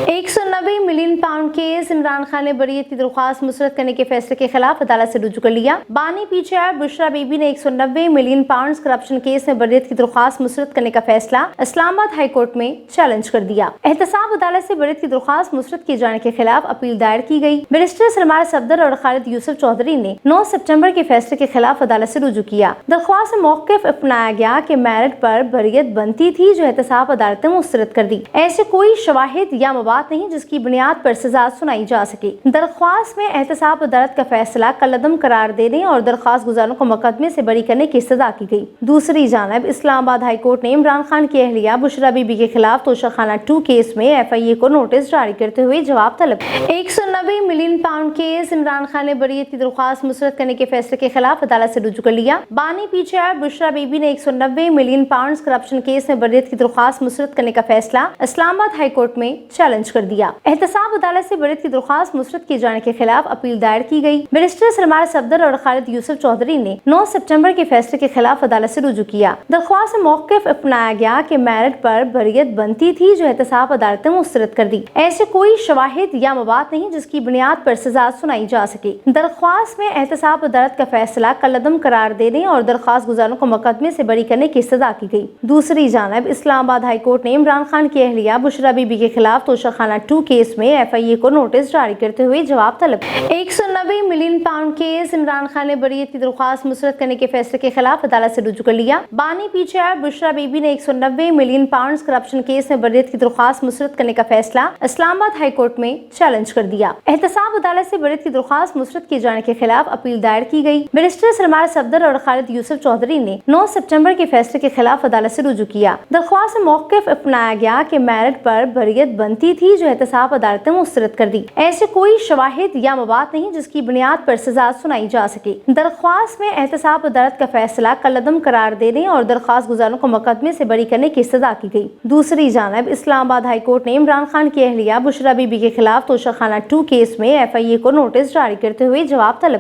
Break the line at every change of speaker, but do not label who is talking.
190 million pound case Imran Khan نے بریت کی درخواست مسترد کرنے کے فیصلے کے خلاف عدالت سے رجوع کر لیا۔ بانی پی چی آئی بشرا بی بی نے 190 ملین پاؤنڈ کرپشن کیس میں بریت کی درخواست مسترد کرنے کا فیصلہ اسلام آباد ہائی کورٹ میں چیلنج کر دیا۔ احتساب عدالت سے بریت کی درخواست مسترد کیے جانے کے خلاف اپیل دائر کی گئی۔ بیرسٹر سلمان صفدر اور خالد یوسف چودھری نے 9 ستمبر کے فیصلے کے خلاف عدالت سے رجوع کیا۔ درخواست میں موقف اپنایا گیا کہ میرٹ پر بریت بنتی تھی جو احتساب عدالت نے مسترد کر دی۔ ایسے کوئی شواہد یا مواد نہیں جس کی بنیاد پر سزا سنائی جا سکے۔ درخواست میں احتساب عدالت کا فیصلہ کالعدم قرار دینے اور درخواست گزاروں کو مقدمے سے بری کرنے کی استدعا کی گئی۔ دوسری جانب اسلام آباد ہائی کورٹ نے عمران خان کی اہلیہ بشرا بی بی کے خلاف توشہ خانہ 2 کیس میں ایف آئی اے کو نوٹس جاری کرتے ہوئے جواب طلب کیا۔ 190 million pound case Imran Khan نے بریت کی درخواست مسترد کرنے کے فیصلے کے خلاف عدالت سے رجوع کر لیا۔ بانی پی چی آئی بشرا بی بی نے 190 ملین پاؤنڈ کرپشن کیس میں بریت کی درخواست مسترد کرنے کا فیصلہ اسلام آباد ہائی کورٹ میں چیلنج کر دیا۔ احتساب عدالت سے بریت کی درخواست مسترد کیے جانے کے خلاف اپیل دائر کی گئی۔ بیرسٹر سلمان صفدر اور خالد یوسف چودھری نے 9 ستمبر کے فیصلے کے خلاف عدالت سے رجوع کیا۔ درخواست میں موقف اپنایا گیا کہ میرٹ پر بریت بنتی تھی جو احتساب عدالت نے مسترد کر دی۔ ایسے کوئی شواہد یا مواد نہیں جس کی بنیاد پر سزا سنائی جا سکے۔ درخواست میں احتساب عدالت کا فیصلہ کالعدم قرار دینے اور درخواست گزاروں کو مقدمے سے بری کرنے کی استدعا کی گئی۔ دوسری جانب اسلام آباد ہائی کورٹ نے عمران خان کی اہلیہ بشرا بی بی کے خلاف توشہ خانہ 2 کیس میں ایف آئی اے کو نوٹس جاری کرتے ہوئے جواب طلب کیا۔ 190 million pound case Imran Khan نے بریت کی درخواست مسترد کرنے کے فیصلے کے خلاف عدالت سے رجوع کر لیا۔ بانی پی چی آئی بشرا بی بی نے 190 ملین پاؤنڈ کرپشن کیس میں بریت کی درخواست مسترد کرنے کا فیصلہ اسلام آباد ہائی کورٹ میں چیلنج کر دیا۔ احتساب عدالت سے بریت کی درخواست مسترد کیے جانے کے خلاف اپیل دائر کی گئی۔ بیرسٹر سلمان صفدر اور خالد یوسف چودھری نے 9 ستمبر کے فیصلے کے خلاف عدالت سے رجوع کیا۔ درخواست میں موقف اپنایا گیا کہ میرٹ پر بریت بنتی تھی جو احتساب عدالت نے مسترد کر دی۔ ایسے کوئی شواہد یا مواد نہیں جس کی بنیاد پر سزا سنائی جا سکے۔ درخواست میں احتساب عدالت کا فیصلہ کالعدم قرار دینے اور درخواست گزاروں کو مقدمے سے بری کرنے کی استدعا کی گئی۔ دوسری جانب اسلام آباد ہائی کورٹ نے عمران خان کی اہلیہ بشرا بی بی کے خلاف توشہ خانہ 2 کیس میں ایف آئی اے کو نوٹس جاری کرتے ہوئے جواب طلب